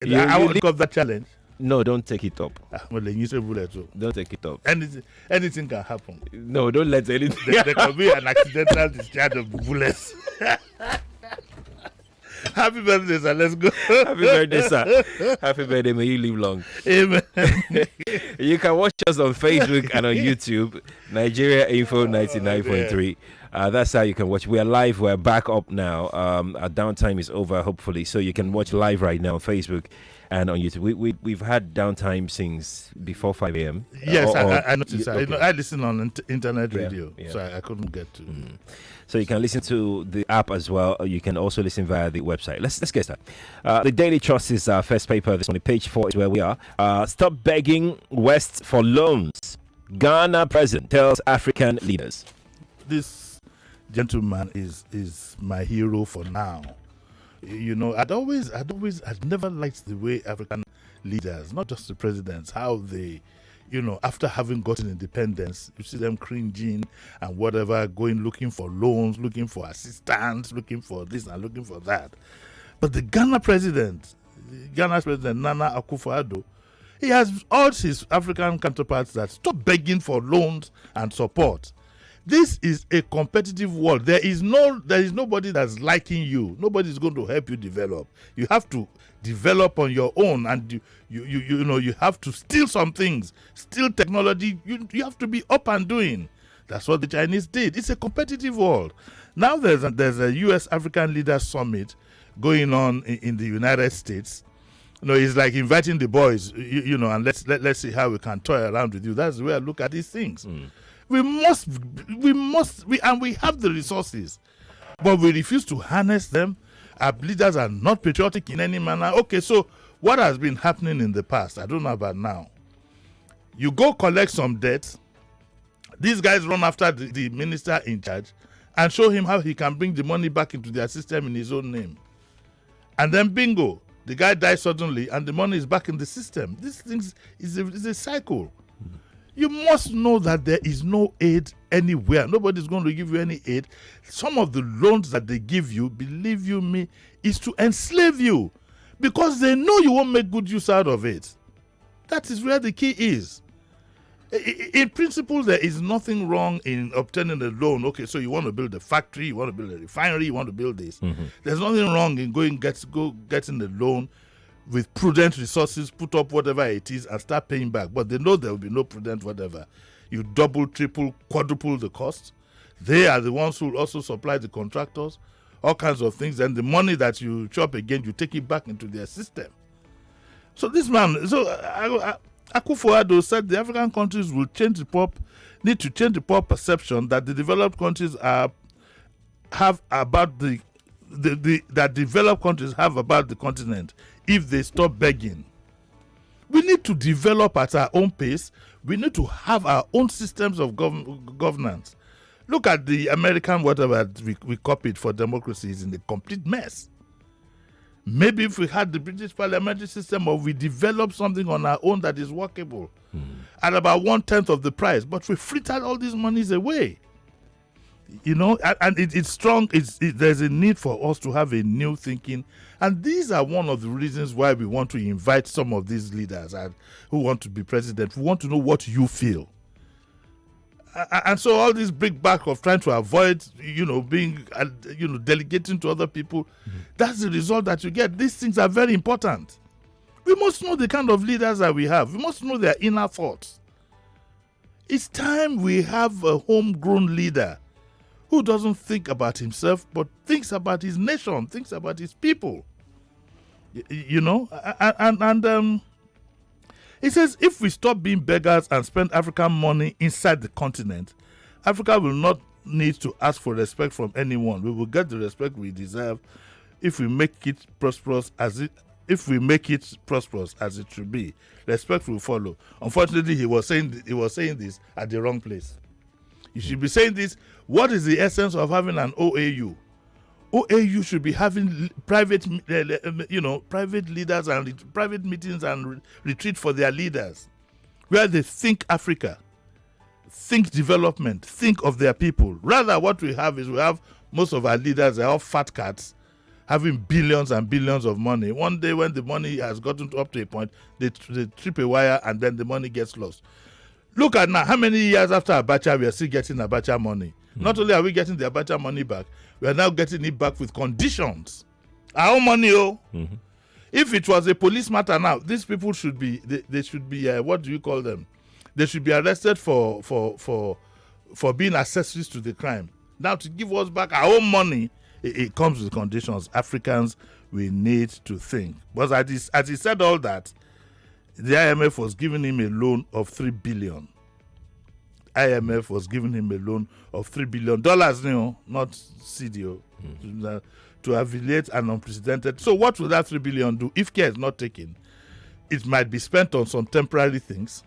I want to take up that challenge. No, don't take it up. Well, you say bullet too. Don't take it up. Anything can happen. No, don't let anything. There could be an accidental discharge of bullets. Happy birthday, sir. Let's go. Happy birthday, sir. Happy birthday. May you live long. Amen. You can watch us on Facebook and on YouTube. Nigeria Info 99.3. That's how you can watch. We are live. We're back up now. Our downtime is over, hopefully. So you can watch live right now on Facebook and on YouTube. We've had downtime since before 5 a.m. Yes, I noticed that. Okay. I listen on internet radio, so I couldn't get to. So you can listen to the app as well. Or you can also listen via the website. Let's get started. The Daily Trust is our first paper this morning. Page 4 is where we are. Stop begging West for loans. Ghana president tells African leaders. This gentleman is my hero for now. You know, I'd never liked the way African leaders, not just the presidents, how they, you know, after having gotten independence, you see them cringing and whatever, going looking for loans, looking for assistance, looking for this and looking for that. But Ghana's President Nana Akufo-Addo, he has urged his African counterparts that stop begging for loans and support. This is a competitive world. There is nobody that's liking you. Nobody is going to help you develop. You have to develop on your own, and you have to steal some things, steal technology. You have to be up and doing. That's what the Chinese did. It's a competitive world. Now there's a U.S. African Leaders Summit going on in the United States. You know, it's like inviting the boys. And let's see how we can toy around with you. That's the way I look at these things. We have the resources, but we refuse to harness them. Our leaders are not patriotic in any manner. Okay, so what has been happening in the past? I don't know about now. You go collect some debt. These guys run after the minister in charge and show him how he can bring the money back into their system in his own name. And then bingo, the guy dies suddenly and the money is back in the system. This thing is a cycle. You must know that there is no aid anywhere. Nobody's going to give you any aid. Some of the loans that they give you, believe you me, is to enslave you because they know you won't make good use out of it. That is where the key is. In principle, there is nothing wrong in obtaining a loan. Okay, so you want to build a factory, you want to build a refinery, you want to build this. There's nothing wrong in getting the loan with prudent resources, put up whatever it is and start paying back. But they know there will be no prudent whatever. You double, triple, quadruple the cost. They are the ones who will also supply the contractors, all kinds of things. And the money that you chop again, you take it back into their system. So Akufo-Addo said the African countries will need to change the poor perception that the developed countries have about that developed countries have about the continent if they stop begging. We need to develop at our own pace. We need to have our own systems of governance. Look at the American whatever we copied for democracy is in a complete mess. Maybe if we had the British parliamentary system or we develop something on our own that is workable at about 1/10 of the price, but we frittered all these monies away. You know, and it's strong. There's a need for us to have a new thinking. And these are one of the reasons why we want to invite some of these leaders who want to be president. We want to know what you feel. And so all this big back of trying to avoid, being, delegating to other people, that's the result that you get. These things are very important. We must know the kind of leaders that we have. We must know their inner thoughts. It's time we have a homegrown leader who doesn't think about himself, but thinks about his nation, thinks about his people. He says, if we stop being beggars and spend African money inside the continent, Africa will not need to ask for respect from anyone. We will get the respect we deserve if we make it prosperous as it should be. Respect will follow. Unfortunately, he was saying this at the wrong place. You should be saying this. What is the essence of having an OAU? OAU should be having private leaders and private meetings and retreat for their leaders, where they think Africa, think development, think of their people. Rather, what we have is most of our leaders are all fat cats, having billions and billions of money. One day when the money has gotten up to a point, they trip a wire and then the money gets lost. Look at now, how many years after Abacha we are still getting Abacha money? Not only are we getting the Abacha money back, we are now getting it back with conditions. Our own money, If it was a police matter now, these people should be, they should be, what do you call them? They should be arrested for being accessories to the crime. Now to give us back our own money, it comes with conditions. Africans, we need to think. But as he said all that, the IMF was giving him a loan of $3 billion. IMF was giving him a loan of $3 billion, not CDO, to affiliate an unprecedented. So what will that $3 billion do? If care is not taken, it might be spent on some temporary things.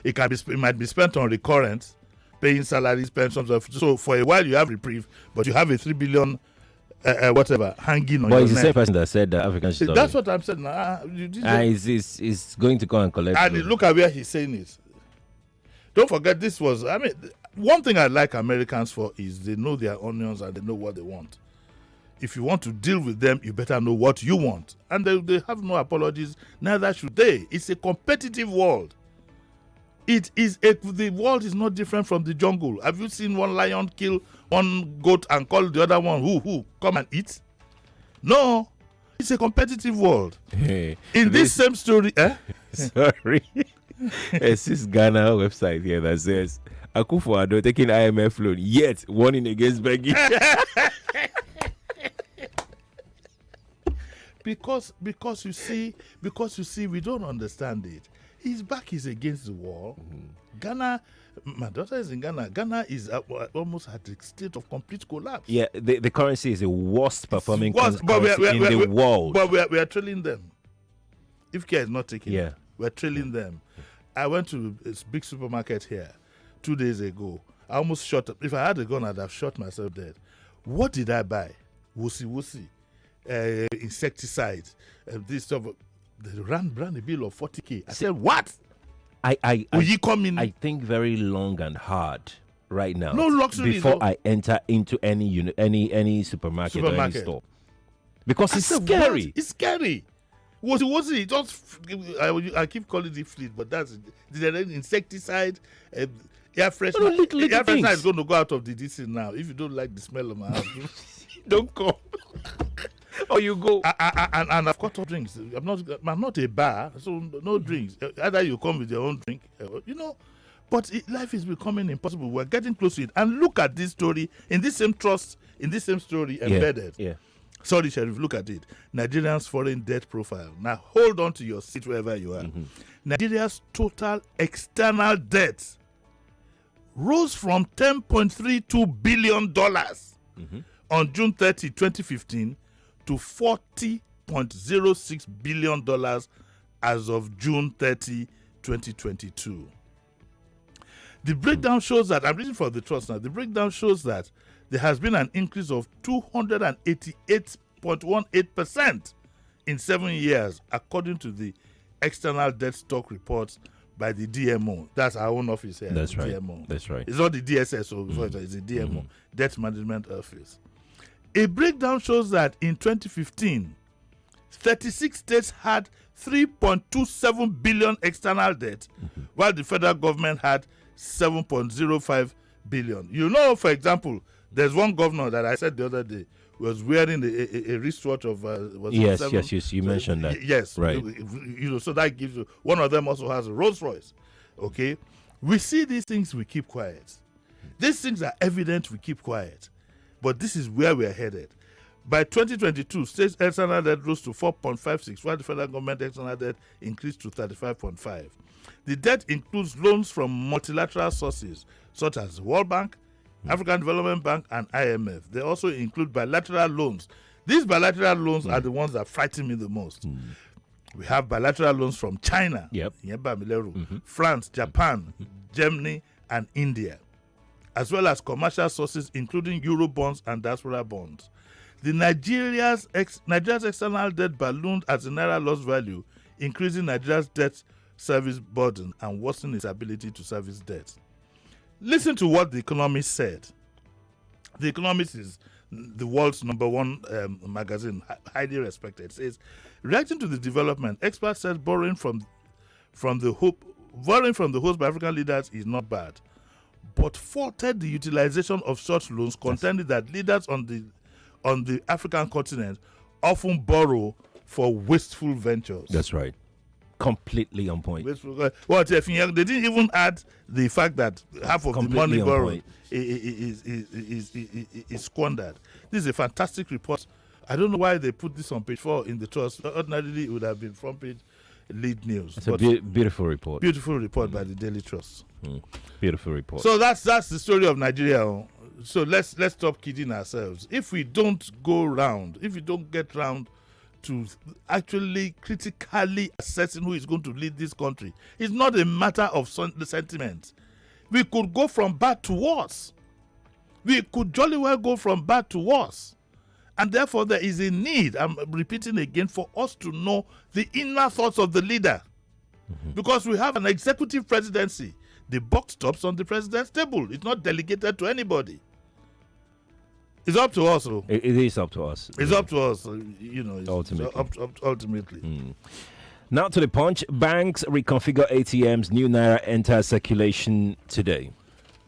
It might be spent on recurrent, paying salaries, pensions. So for a while you have reprieve, but you have a $3 billion whatever hanging on your neck. But it's the same person that said that Africans should. That's what I'm saying. He's going to go and collect. And look at where he's saying it. Don't forget, this was, one thing I like Americans for is they know their onions and they know what they want. If you want to deal with them, you better know what you want. And they have no apologies, neither should they. It's a competitive world. The world is not different from the jungle. Have you seen one lion kill one goat and call the other one, who, come and eat? No. It's a competitive world. Hey, in this same story, Sorry. It's this Ghana website here that says Akufo-Addo taking IMF loan, yet warning against begging. because you see, we don't understand it. His back is against the wall. Ghana, my daughter is in Ghana. Ghana is almost at the state of complete collapse. Yeah, the currency is the worst performing currency in the world. But we are trailing them. If care is not taken, we're trailing them. I went to a big supermarket here 2 days ago. I almost shot up. If I had a gun, I'd have shot myself dead. What did I buy? Wusi, insecticide, this stuff. They ran a bill of 40K. I said, what? Will you come in? I think very long and hard right now. No luxury before I enter into any supermarket or any store, because it's scary. What? It's scary. Was it? Just I keep calling it fleet, but that's the insecticide. Air freshener. Air freshener is going to go out of the DC now. If you don't like the smell of my house, don't come. Or you go. And I've got all drinks. I'm not a bar, so no drinks. Either you come with your own drink, But life is becoming impossible. We're getting close to it. And look at this story in this same trust, in this same story embedded. Yeah. Sorry, Sheriff, look at it. Nigeria's foreign debt profile. Now hold on to your seat wherever you are. Nigeria's total external debt rose from $10.32 billion on June 30, 2015 to $40.06 billion as of June 30, 2022. The breakdown shows that, I'm reading for the trust now, the breakdown shows that there has been an increase of 288.18% in 7 years, according to the external debt stock reports by the DMO. That's our own office here. That's right. DMO. That's right. It's not the DSS, it's the DMO, Debt Management Office. A breakdown shows that in 2015, 36 states had 3.27 billion external debt, while the federal government had 7.05 billion. For example, there's one governor that I said the other day was wearing a wristwatch of yes, you mentioned that. Yes, right. So that gives you. One of them also has a Rolls Royce. Okay, we see these things, we keep quiet. These things are evident, we keep quiet. But this is where we are headed. By 2022, state external debt rose to 4.56, while the federal government external debt increased to 35.5. The debt includes loans from multilateral sources such as the World Bank, African Development Bank, and IMF. They also include bilateral loans. These bilateral loans are the ones that frighten me the most. We have bilateral loans from China, France, Japan, Germany, and India, as well as commercial sources including Euro bonds and diaspora bonds. The Nigeria's external debt ballooned as the naira lost value, increasing Nigeria's debt service burden and worsening its ability to service debt. Listen to what the economist said. The economist is the world's number one magazine, highly respected, says, reacting to the development, experts said borrowing from the hopes by African leaders is not bad, but faulted the utilization of such loans, contending that leaders on the African continent often borrow for wasteful ventures. That's right. Completely on point. Well, they didn't even add the fact that half of the money borrowed is squandered. This is a fantastic report. I don't know why they put this on page 4 in the Trust. Ordinarily, it would have been front page lead news. It's a beautiful report. Beautiful report by the Daily Trust. Beautiful report. So that's the story of Nigeria. So let's stop kidding ourselves. If we don't get round to actually critically assessing who is going to lead this country, it's not a matter of the sentiment. We could go from bad to worse. We could jolly well go from bad to worse. And therefore, there is a need, I'm repeating again, for us to know the inner thoughts of the leader. Because we have an executive presidency. The buck stops on the president's table. It's not delegated to anybody. It's up to us. It is up to us. It's up to us, Ultimately. Ultimately. Now to the Punch. Banks reconfigure ATMs. New naira enters circulation today.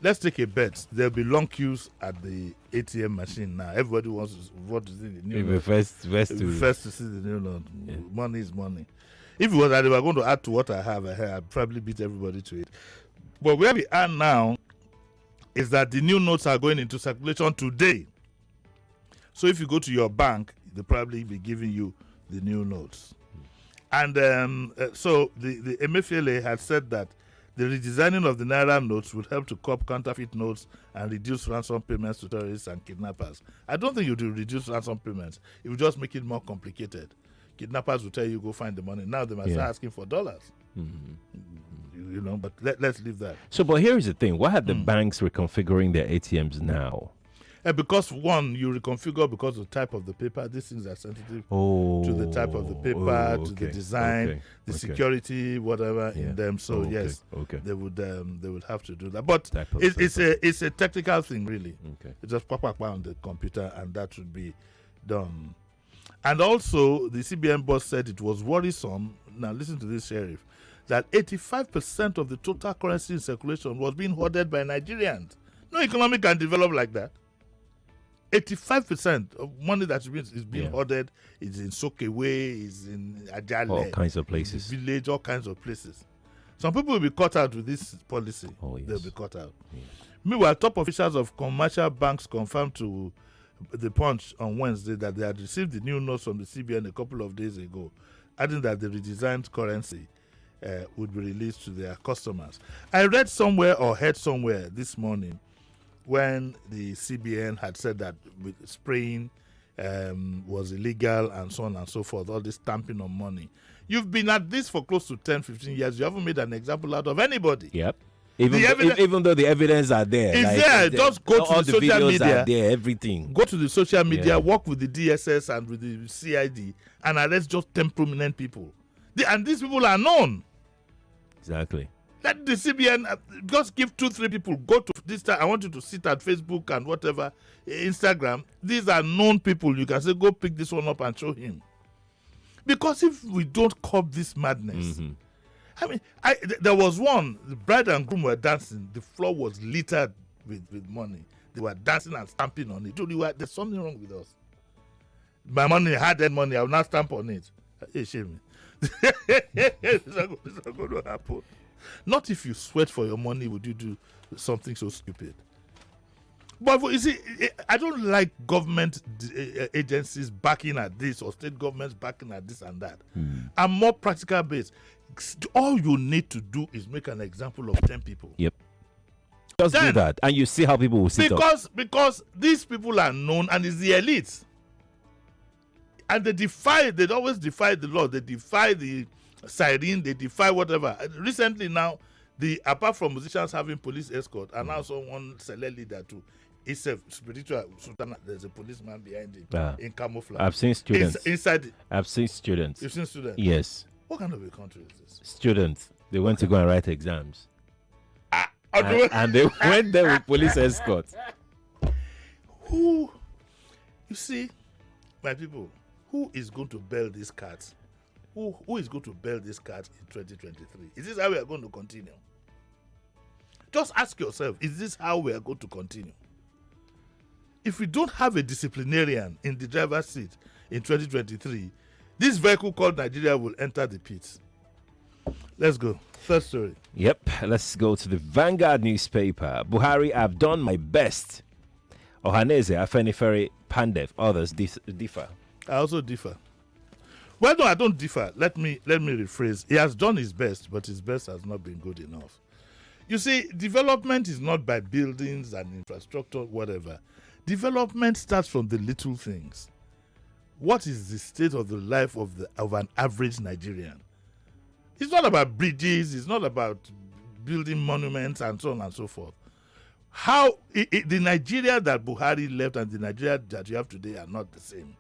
Let's take a bet. There'll be long queues at the ATM machine now. Everybody wants to see the new note. First to see the new note. Yeah. Money is money. If it was that they were going to add to what I have, I'd probably beat everybody to it. But where we are now is that the new notes are going into circulation today. So if you go to your bank, they'll probably be giving you the new notes. And so the Emefiele had said that the redesigning of the naira notes would help to curb counterfeit notes and reduce ransom payments to terrorists and kidnappers. I don't think it will reduce ransom payments. It will just make it more complicated. Kidnappers will tell you go find the money. Now they must start asking for dollars. But let's leave that. So, but here is the thing. Why are the banks reconfiguring their ATMs now? Because one, you reconfigure because of the type of the paper. These things are sensitive to the type of the paper, to the design, the security, whatever in them. So they would have to do that. But it's a technical thing, really. It's just pop on the computer, and that should be done. And also, the CBN boss said it was worrisome. Now, listen to this, Sheriff, that 85% of the total currency in circulation was being hoarded by Nigerians. No economy can develop like that. 85% of money that is being hoarded is in Sokewe, is in Ajale, all kinds of places, village, all kinds of places. Some people will be caught out with this policy. They'll be caught out. Meanwhile, top officials of commercial banks confirmed to the Punch on Wednesday that they had received the new notes from the CBN a couple of days ago, adding that the redesigned currency would be released to their customers. I read somewhere or heard somewhere this morning when the CBN had said that spraying was illegal and so on and so forth, all this stamping on money. You've been at this for close to 10, 15 years. You haven't made an example out of anybody. Yep. Even though the evidence are there. It's there. Just go to the social media. Are there, everything. Go to the social media, work with the DSS and with the CID, and arrest just 10 prominent people. And these people are known. Exactly. Let the CBN just give 2-3 people, go to this time. I want you to sit at Facebook and whatever, Instagram. These are known people. You can say, go pick this one up and show him. Because if we don't curb this madness, I mean, there was one, the bride and groom were dancing. The floor was littered with money. They were dancing and stamping on it. There's something wrong with us. My money, hard-earned money, I will not stamp on it. Hey, shame me. It's not going to happen. Not if you sweat for your money would you do something so stupid. But you see, I don't like government agencies backing at this or state governments backing at this and that. I'm more practical based. All you need to do is make an example of 10 people. Yep. Just do that, and you see how people will sit up. Because these people are known, and it's the elites. And they always defy the law. They defy the siren, they defy whatever. Recently now, apart from musicians having police escort, and now someone select leader too. It's a spiritual sultan. There's a policeman behind him in camouflage. I've seen students. Inside. I've seen students. You've seen students? Yes. What kind of a country is this? Students. They went to go and write exams. And they went there with police escorts. Who? You see, my people, who is going to bail these cats? Who is going to bail these cats in 2023? Is this how we are going to continue? Just ask yourself, is this how we are going to continue? If we don't have a disciplinarian in the driver's seat in 2023, this vehicle called Nigeria will enter the pits. Let's go. Third story. Yep, let's go to the Vanguard newspaper. Buhari, I've done my best. Ohaneze, Afenifere, Pandef, others differ. I also differ. Well, no, I don't differ. Let me rephrase. He has done his best, but his best has not been good enough. You see, development is not by buildings and infrastructure, whatever. Development starts from the little things. What is the state of the life of an average Nigerian? It's not about bridges. It's not about building monuments and so on and so forth. How the Nigeria that Buhari left and the Nigeria that you have today are not the same.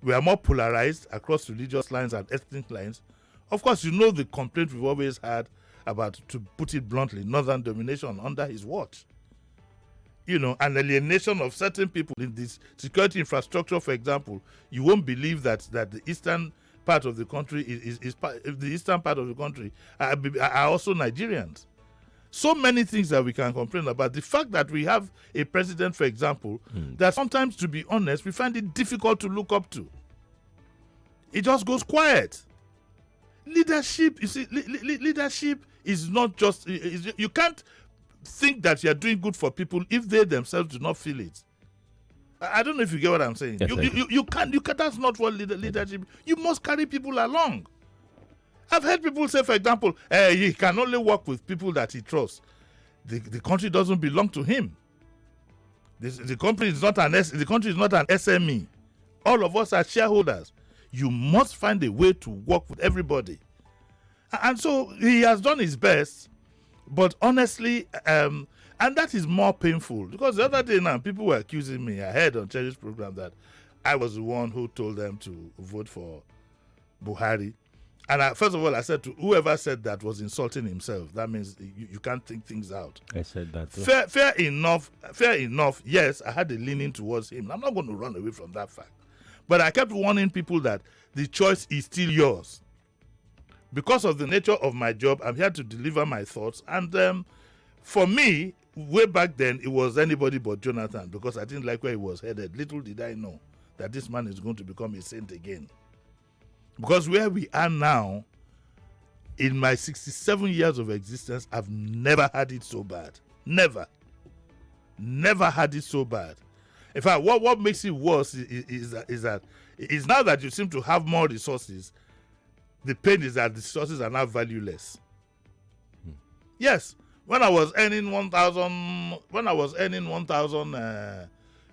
We are more polarized across religious lines and ethnic lines. Of course, you know the complaint we've always had about, to put it bluntly, northern domination under his watch. You know, an alienation of certain people in this security infrastructure, for example. You won't believe that the eastern part of the country the eastern part of the country are also Nigerians. So many things that we can complain about. The fact that we have a president, for example, that sometimes, to be honest, we find it difficult to look up to. It just goes quiet. Leadership, you see, leadership is not just, you can't think that you're doing good for people if they themselves do not feel it. I don't know if you get what I'm saying. Yes, you can't, that's not what leadership, you must carry people along. I've heard people say, for example, he can only work with people that he trusts. The country doesn't belong to him. The country is not an SME. All of us are shareholders. You must find a way to work with everybody. And so he has done his best, but honestly, and that is more painful, because the other day now, people were accusing me, I heard on Cherry's program, that I was the one who told them to vote for Buhari. And first of all, I said to whoever said that was insulting himself. That means you can't think things out. I said that too. Fair enough. Yes, I had a leaning towards him. I'm not going to run away from that fact. But I kept warning people that the choice is still yours. Because of the nature of my job, I'm here to deliver my thoughts. And for me, way back then, it was anybody but Jonathan, because I didn't like where he was headed. Little did I know that this man is going to become a saint again. Because where we are now, in my 67 years of existence, I've never had it so bad. Never had it so bad. In fact, what makes it worse is that now that you seem to have more resources, the pain is that the resources are now valueless. Yes, when I was earning 1,000,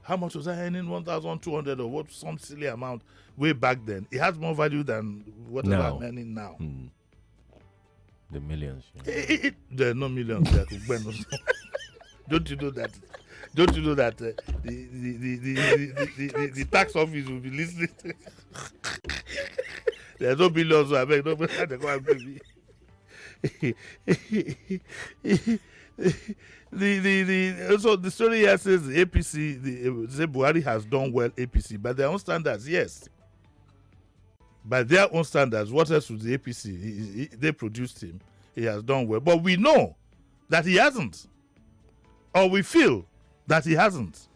how much was I earning? 1,200 or what? Some silly amount way back then. It has more value than whatever I'm earning now. The millions. There are no millions there. Don't you know that? Don't you know that the tax office will be listening? There are no millions. I beg, nobody had to go and pay me. Also the story here says the APC, the Buhari has done well, APC, by their own standards, yes. By their own standards, what else would the APC? They produced him. He has done well, but we know that he hasn't, or we feel that he hasn't.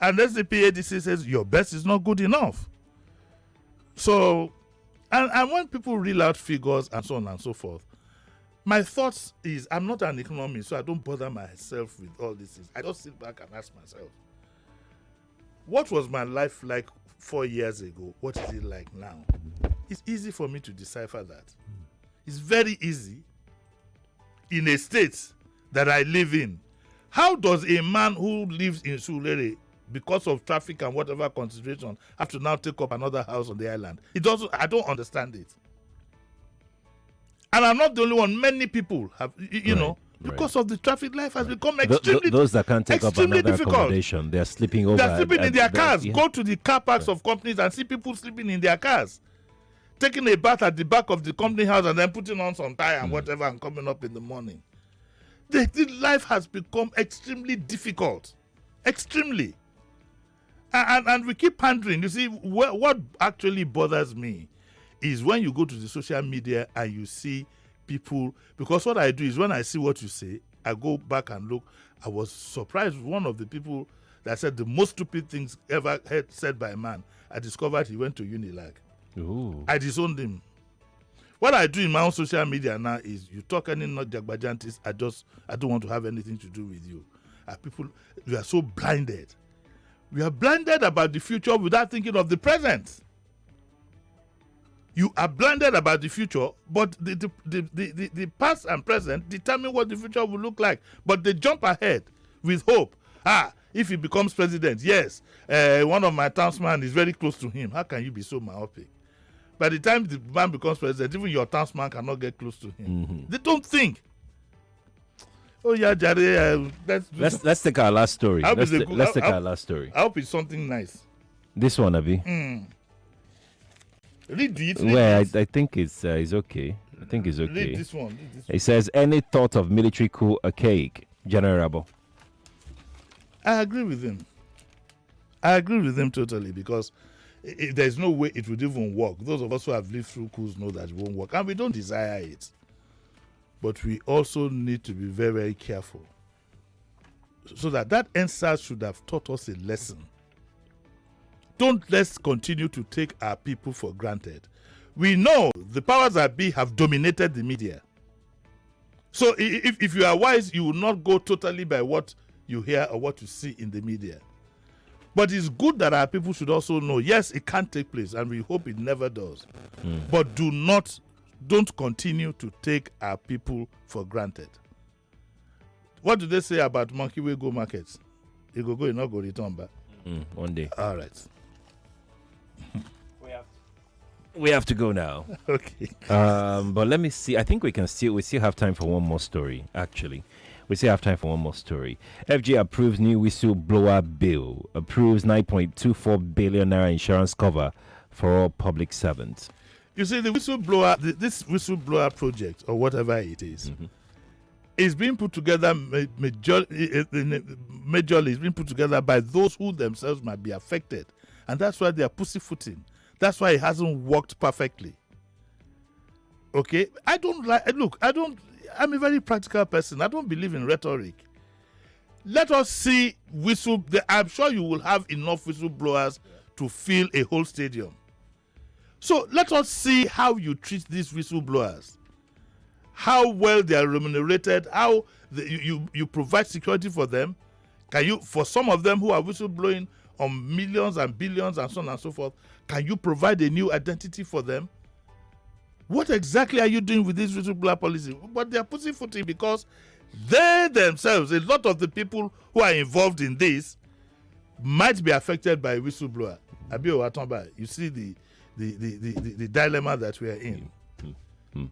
And SDP ADC says your best is not good enough. So, and when people reel out figures and so on and so forth, my thoughts is, I'm not an economist, so I don't bother myself with all these things. I just sit back and ask myself, what was my life like 4 years ago? What is it like now? It's easy for me to decipher that. It's very easy. In a state that I live in, how does a man who lives in Surulere, because of traffic and whatever consideration, have to now take up another house on the island? I don't understand it. And I'm not the only one. Many people have, because of the traffic, life has become extremely those that can't take up another difficult. Accommodation, they're sleeping over. They're sleeping in their cars. Yeah. Go to the car parks of companies and see people sleeping in their cars, taking a bath at the back of the company house and then putting on some tie and whatever and coming up in the morning. The life has become extremely difficult. Extremely. And we keep pandering. You see, what actually bothers me is when you go to the social media and you see people, because what I do is when I see what you say, I go back and look. I was surprised with one of the people that said the most stupid things ever heard said by a man. I discovered he went to Unilag. Ooh. I disowned him. What I do in my own social media now is you talk any not jagbajantis, I don't want to have anything to do with you. People, we are so blinded. We are blinded about the future without thinking of the present. You are blinded about the future, but the past and present determine what the future will look like. But they jump ahead with hope. If he becomes president, yes, one of my townsmen is very close to him. How can you be so myopic? By the time the man becomes president, even your townsman cannot get close to him. Mm-hmm. They don't think. Oh yeah, Jare, let's take our last story. Let's take our last story. I hope it's something nice. This one, Abi. Read it. Well, I think it's okay. I think it's okay. Read this one. It says, any thought of military coup archaic? General Rabo. I agree with him. I agree with him totally, because there's no way it would even work. Those of us who have lived through coups know that it won't work, and we don't desire it. But we also need to be very, very careful, so that answer should have taught us a lesson. Let's continue to take our people for granted. We know the powers that be have dominated the media. So if you are wise, you will not go totally by what you hear or what you see in the media. But it's good that our people should also know, yes, it can take place, and we hope it never does. But don't continue to take our people for granted. What do they say about monkey will go markets? It go, it not go return back. One day. All right. We have to go now. Okay. But let me see. I think we still have time for one more story, actually. We still have time for one more story. FG approves new whistleblower bill. Approves 9.24 billion naira insurance cover for all public servants. You see, the whistleblower, this whistleblower project, or whatever it is, is being put together majorly is being put together by those who themselves might be affected. And that's why they are pussyfooting. That's why it hasn't worked perfectly. Okay? I'm a very practical person. I don't believe in rhetoric. Let us see I'm sure you will have enough whistleblowers to fill a whole stadium. So let us see how you treat these whistleblowers. How well they are remunerated, how you provide security for them. For some of them who are whistleblowing on millions and billions and so on and so forth, can you provide a new identity for them? What exactly are you doing with this whistleblower policy? But they are pussyfooting because they themselves, a lot of the people who are involved in this, might be affected by a whistleblower. You see the dilemma that we are in.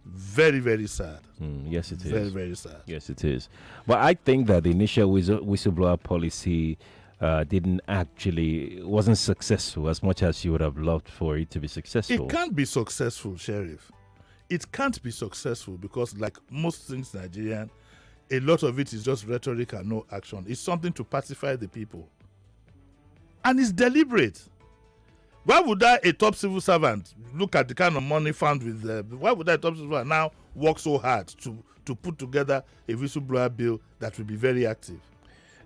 Very, very sad. Yes, it is. Very, very sad. Yes, it is. But I think that the initial whistleblower policy wasn't successful as much as you would have loved for it to be successful. It can't be successful, Sheriff. It can't be successful because, like most things Nigerian, a lot of it is just rhetoric and no action. It's something to pacify the people. And it's deliberate. Why would a top civil servant look at the kind of money found with why would a top civil servant now work so hard to put together a whistleblower bill that will be very active?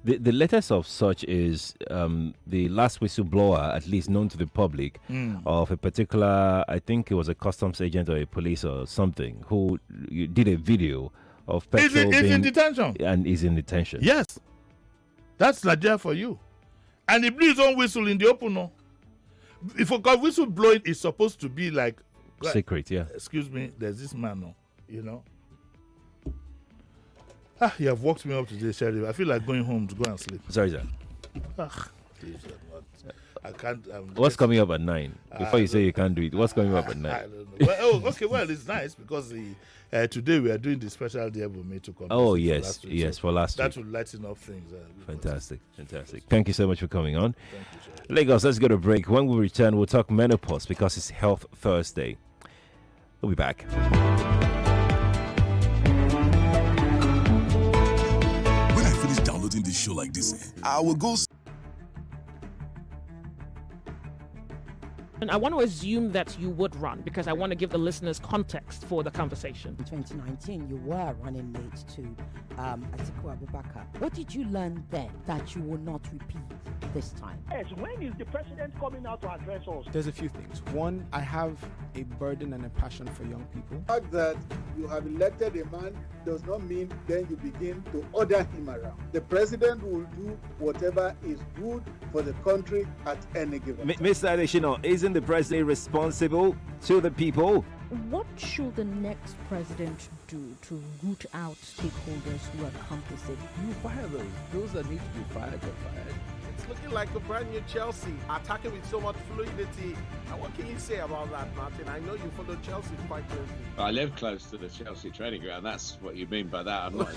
The latest of such is the last whistleblower, at least known to the public, of a particular, I think it was a customs agent or a police or something, who did a video of petrol being in detention. And is in detention. Yes. That's Nigeria for you. And he blew his own whistle in the open. No? Because whistleblowing is supposed to be like secret, yeah. Excuse me, there's this man, no, you know. You have woke me up today, Sheriff. I feel like going home to go and sleep. Sorry, sir. I can't. What's coming up at 9? Before you say you can't do it, what's coming up at 9? I don't know. Well, it's nice because today we are doing the special day for me to come. Oh, yes, for last week. That will lighten up things. Fantastic. Thank you so much for coming on. Thank you, Sheriff. Lagos, let's go to break. When we return, we'll talk menopause because it's Health Thursday. We'll be back. Downloading this show like this, I will go. And I want to assume that you would run because I want to give the listeners context for the conversation. In 2019, you were running mate to Atiku Abubakar. What did you learn then that you will not repeat this time? Yes, when is the president coming out to address us? There's a few things. One, I have a burden and a passion for young people. The fact that you have elected a man does not mean then you begin to order him around. The president will do whatever is good for the country at any given time. Mr. Adeshino, isn't the president responsible to the people? What should the next president do to root out stakeholders who are complicit? You fire those that need to be fired are fired. It's looking like a brand new Chelsea, attacking with so much fluidity. And what can you say about that, Martin? I know you follow Chelsea quite closely. I live close to the Chelsea training ground. That's what you mean by that. I'm not.